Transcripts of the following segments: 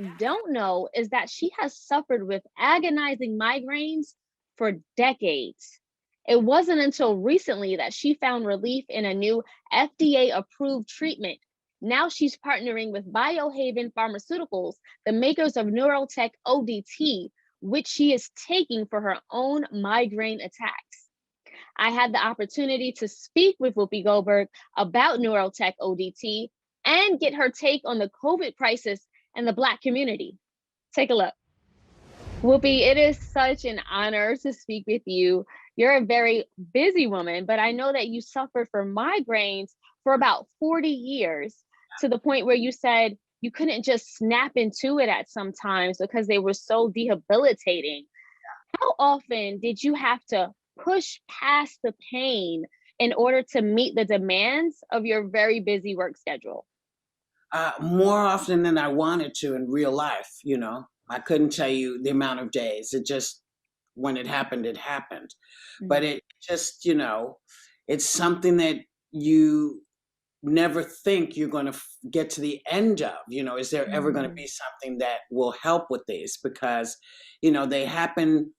don't know is that she has suffered with agonizing migraines for decades. It wasn't until recently that she found relief in a new FDA approved treatment. Now she's partnering with Biohaven Pharmaceuticals, the makers of Neurotech ODT, which she is taking for her own migraine attacks. I had the opportunity to speak with Whoopi Goldberg about Neurotech ODT and get her take on the COVID crisis and the Black community. Take a look. Whoopi, it is such an honor to speak with you. You're a very busy woman, but I know that you suffered from migraines for about 40 years, to the point where you said you couldn't just snap into it at some times because they were so debilitating. How often did you have to push past the pain in order to meet the demands of your very busy work schedule? More often than I wanted to in real life, you know. I couldn't tell you the amount of days. It just, when it happened, it happened. But Mm. it just, you know, it's something that you never think you're going to get to the end of. You know, is there ever going to Mm. be something that will help with these? Because, you know, they happen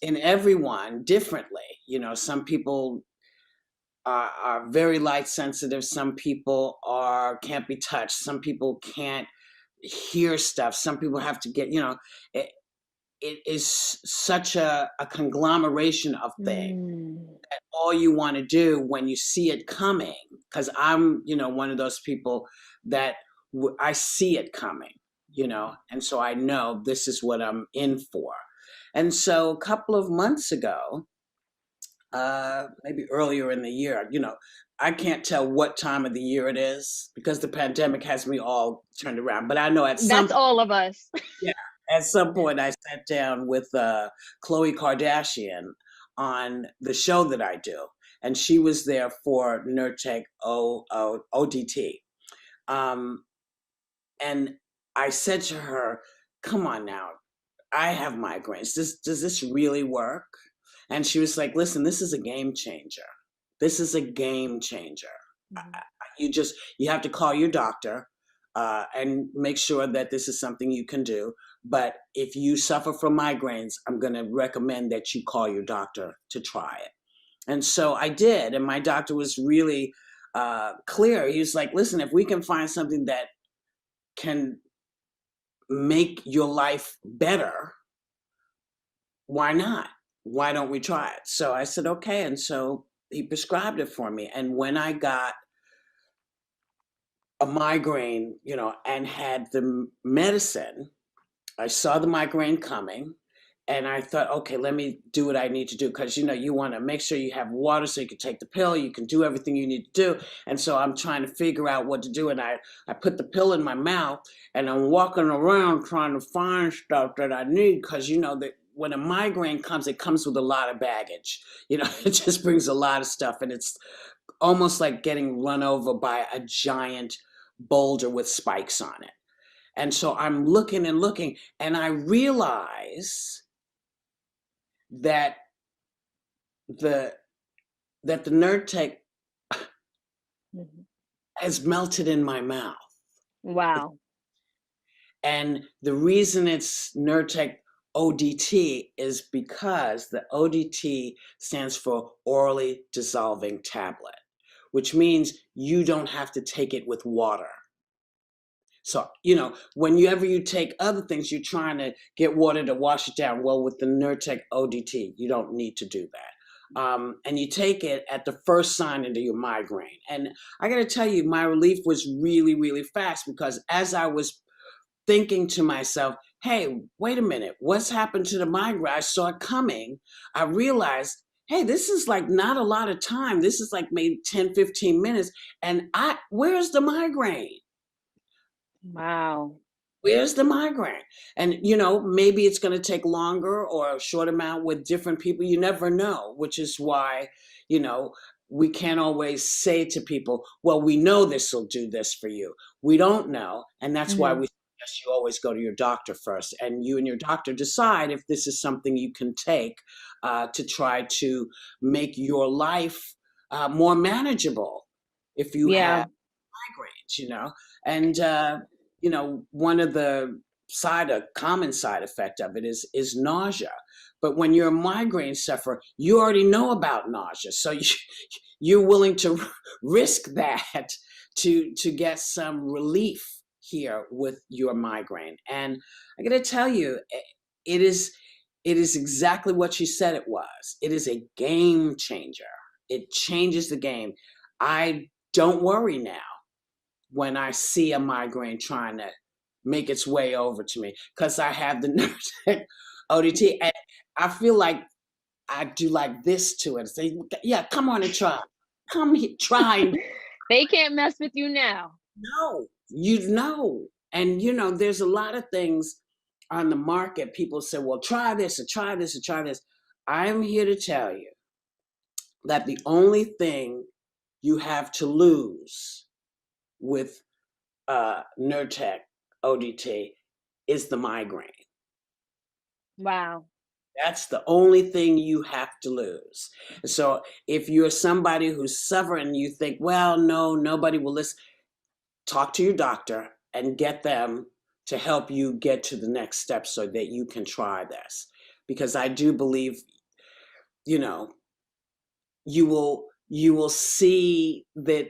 in everyone differently. You know, some people are very light sensitive. Some people are can't be touched. Some people can't hear stuff. Some people have to get, you know, it, it is such a conglomeration of things. Mm. All you want to do when you see it coming, because I'm, you know, one of those people that I see it coming, you know, and so I know this is what I'm in for. And so a couple of months ago, maybe earlier in the year, you know, I can't tell what time of the year it is because the pandemic has me all turned around. But I know at some That's all of us. yeah, at some point I sat down with Khloe Kardashian on the show that I do, and she was there for Nurtec ODT. Um, and I said to her, "Come on now, I have migraines. Does this really work?" And she was like, "Listen, this is a game changer. This is a game changer. Mhm. You have to call your doctor and make sure that this is something you can do. But if you suffer from migraines, I'm going to recommend that you call your doctor to try it." And so I did, and my doctor was really clear. He was like, "Listen, if we can find something that can make your life better, why not? Why don't we try it?" So I said, "Okay." And so he prescribed it for me. And when I got a migraine, you know, and had the medicine, I saw the migraine coming and I thought, okay, let me do what I need to do. Cause you know, you want to make sure you have water so you can take the pill, you can do everything you need to do. And so I'm trying to figure out what to do. And I put the pill in my mouth and I'm walking around trying to find stuff that I need. Cause you know that when a migraine comes, it comes with a lot of baggage. You know, it just brings a lot of stuff. And it's almost like getting run over by a giant boulder with spikes on it. And so I'm looking and looking, and I realize that the the Nurtec Mhm. has melted in my mouth. Wow. And the reason it's Nurtec ODT is because the ODT stands for orally dissolving tablet, which means you don't have to take it with water. So, you know, whenever you take other things, you're trying to get water to wash it down. Well, with the Nurtec ODT, you don't need to do that. And you take it at the first sign into your migraine. And I got to tell you, my relief was really, really fast because as I was thinking to myself, hey, wait a minute, what's happened to the migraine? I saw it coming. I realized, hey, this is like not a lot of time. This is like maybe 10, 15 minutes. And where's the migraine? Wow. Where's the migraine? And, you know, maybe it's going to take longer or a short amount with different people. You never know, which is why, you know, we can't always say to people, well, we know this will do this for you. We don't know. And that's why we Mhm. suggest you always go to your doctor first. And you and your doctor decide if this is something you can take to try to make your life more manageable if you have Yeah. migraines, you know. And you know, one of the common side effect of it is nausea. But when you're a migraine sufferer, you already know about nausea, so you're willing to risk that to get some relief here with your migraine. And I got to tell you, it is exactly what you said it was. It is a game changer. It changes the game. I don't worry now when I see a migraine trying to make its way over to me, because I have the Nurtec ODT, and I feel like I do like this to it. Say, yeah, come on and try. Come here, try. And They can't mess with you now. no, you know. And there's a lot of things on the market. People say, well, try this and try this and try this. I'm here to tell you that the only thing you have to lose with Nurtec ODT is the migraine. Wow. That's the only thing you have to lose. So if you're somebody who's suffering and you think, well, no, nobody will listen, talk to your doctor and get them to help you get to the next step so that you can try this. Because I do believe, you will see that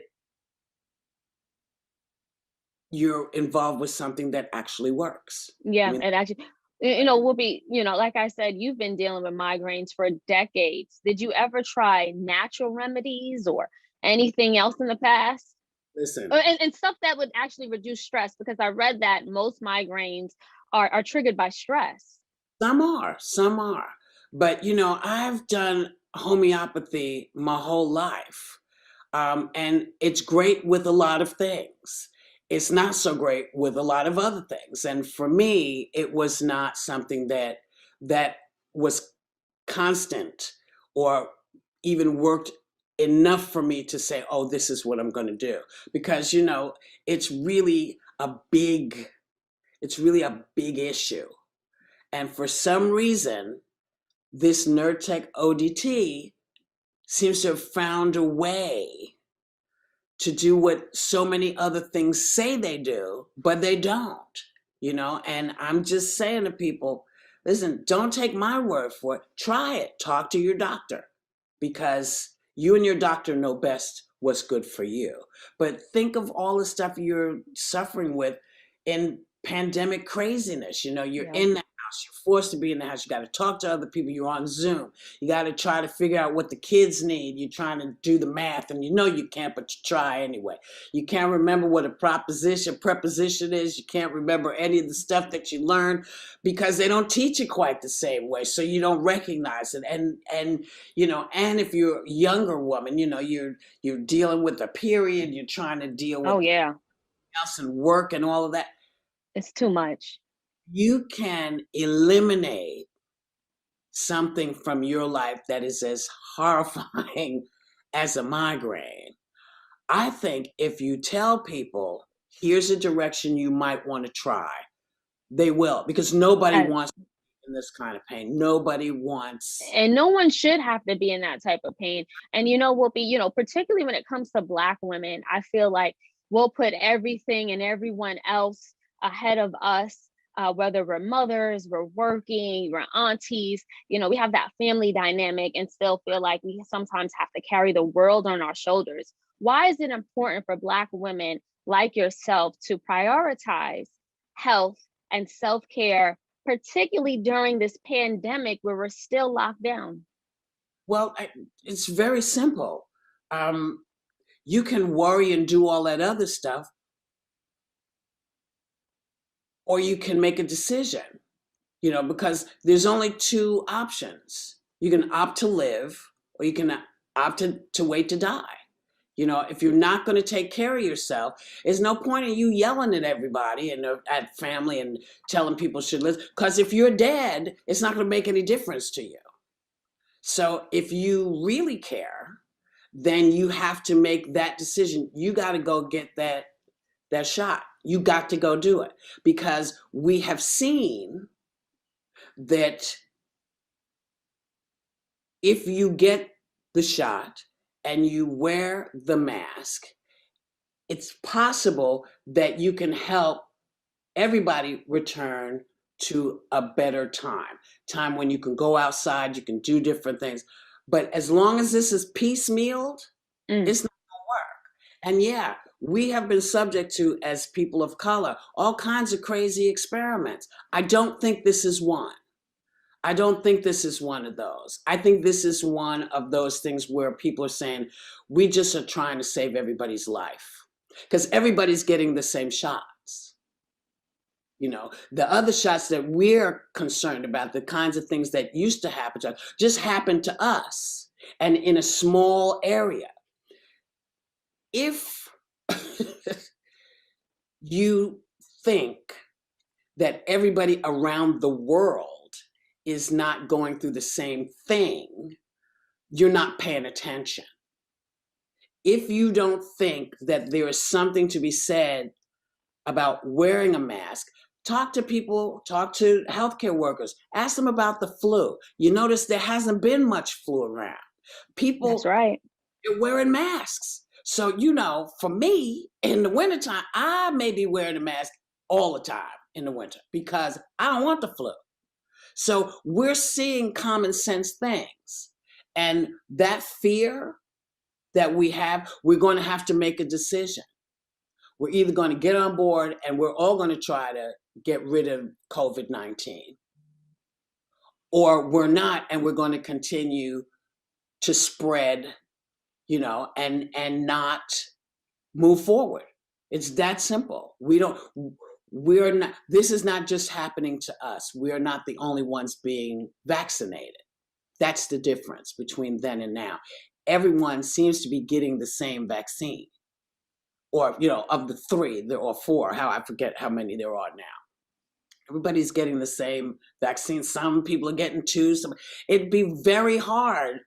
you're involved with something that actually works. I Yeah, mean, it actually, Whoopi, like I said, you've been dealing with migraines for decades. Did you ever try natural remedies or anything else in the past? listen, And stuff that would actually reduce stress, because I read that most migraines are triggered by stress. some are. But I've done homeopathy my whole life. And it's great with a lot of things. It's not so great with a lot of other things. And for me, it was not something that was constant or even worked enough for me to say, oh, this is what I'm going to do. Because it's really a big issue. And for some reason, this Nurtec ODT seems to have found a way to do what so many other things say they do, but they don't, And I'm just saying to people, listen, don't take my word for it. Try it. Talk to your doctor, because you and your doctor know best what's good for you. But think of all the stuff you're suffering with in pandemic craziness. You're Yeah. in the house, you're forced to be in the house, you got to talk to other people, you're on Zoom, you got to try to figure out what the kids need, you're trying to do the math, and you can't, but you try anyway. You can't remember what a preposition is, you can't remember any of the stuff that you learned because they don't teach it quite the same way, so you don't recognize it. And and if you're a younger woman, you're dealing with a period, you're trying to deal with Oh yeah, else and work and all of that. it's too much. You can eliminate something from your life that is as horrifying as a migraine. I think if you tell people, here's a direction you might want to try, they will, because nobody And, wants in this kind of pain. Nobody wants. and no one should have to be in that type of pain. And Whoopi, particularly when it comes to Black women, I feel like we'll put everything and everyone else ahead of us. Whether we're mothers, we're working, we're aunties, we have that family dynamic and still feel like we sometimes have to carry the world on our shoulders. Why is it important for Black women like yourself to prioritize health and self-care, particularly during this pandemic where we're still locked down? Well, it's very simple. You can worry and do all that other stuff, or you can make a decision, because there's only two options. You can opt to live, or you can opt to wait to die. If you're not going to take care of yourself, there's no point in you yelling at everybody and at family and telling people should live, because if you're dead, it's not going to make any difference to you. So if you really care, then you have to make that decision. You got to go get that shot. You got to go do it, because we have seen that if you get the shot and you wear the mask, it's possible that you can help everybody return to a better time when you can go outside, you can do different things. But as long as this is piecemealed, Mm, it's not gonna work. And yeah, we have been subject to, as people of color, all kinds of crazy experiments. I don't think this is one. I don't think this is one of those. I think this is one of those things where people are saying, we just are trying to save everybody's life because everybody's getting the same shots. You know, the other shots that we're concerned about, the kinds of things that used to happen to us, just happened to us and in a small area. If you think that everybody around the world is not going through the same thing, you're not paying attention. If you don't think that there is something to be said about wearing a mask, talk to people, talk to healthcare workers, ask them about the flu. You notice there hasn't been much flu around. that's People right. are wearing masks. So, you know, for me, in the wintertime, I may be wearing a mask all the time in the winter because I don't want the flu. So we're seeing common sense things. And that fear that we have, we're going to have to make a decision. We're either going to get on board and we're all going to try to get rid of COVID-19, or we're not and we're going to continue to spread, you know, and not move forward. It's that simple. We're not, this is not just happening to us. We're not the only ones being vaccinated. That's the difference between then and now. Everyone seems to be getting the same vaccine, or, you know, of the three or four, how I forget how many there are now. Everybody's getting the same vaccine. Some people are getting two. It'd be very hard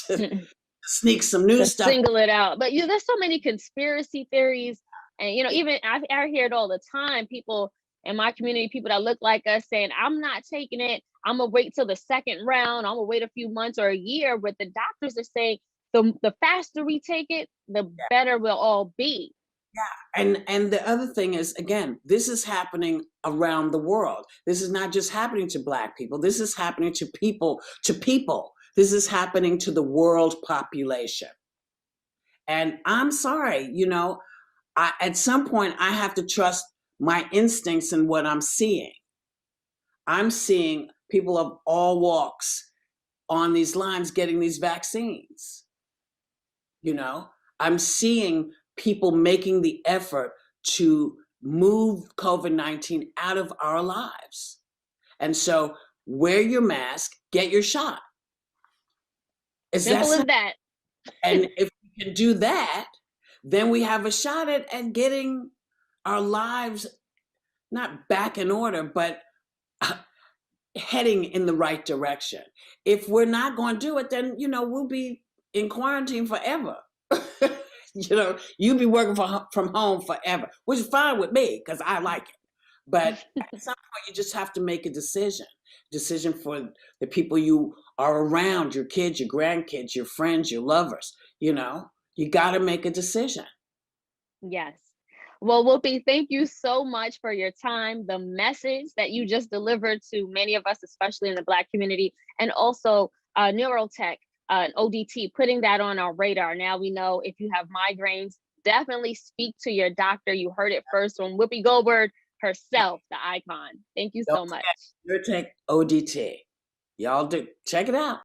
to sneak some new To stuff. single it out. But there's so many conspiracy theories, and even I hear it all the time. People in my community, people that look like us, saying, "I'm not taking it. I'm gonna wait till the second round. I'm gonna wait a few months or a year." But the doctors are saying the faster we take it, the better we'll all be. And the other thing is, again, this is happening around the world. This is not just happening to Black people. This is happening to people, to people. This is happening to the world population. And I'm sorry, you know, at some point I have to trust my instincts and what I'm seeing. I'm seeing people of all walks on these lines getting these vaccines. You know, I'm seeing people making the effort to move COVID-19 out of our lives. And so wear your mask, get your shot. It's Simple that as that. And if we can do that, then we have a shot at getting our lives not back in order, but heading in the right direction. If we're not going to do it, then, you know, we'll be in quarantine forever. You know, you'll be working from home forever, which is fine with me because I like it. But at some point, you just have to make a decision for the people you are around, your kids, your grandkids, your friends, your lovers. You know, you got to make a decision. Yes. Well, Whoopi, thank you so much for your time, the message that you just delivered to many of us, especially in the Black community, and also Neurotech, ODT, putting that on our radar. Now we know if you have migraines, definitely speak to your doctor. You heard it first from Whoopi Goldberg herself, the icon. Thank you so Don't much. forget Nurtec ODT. Y'all do check it out.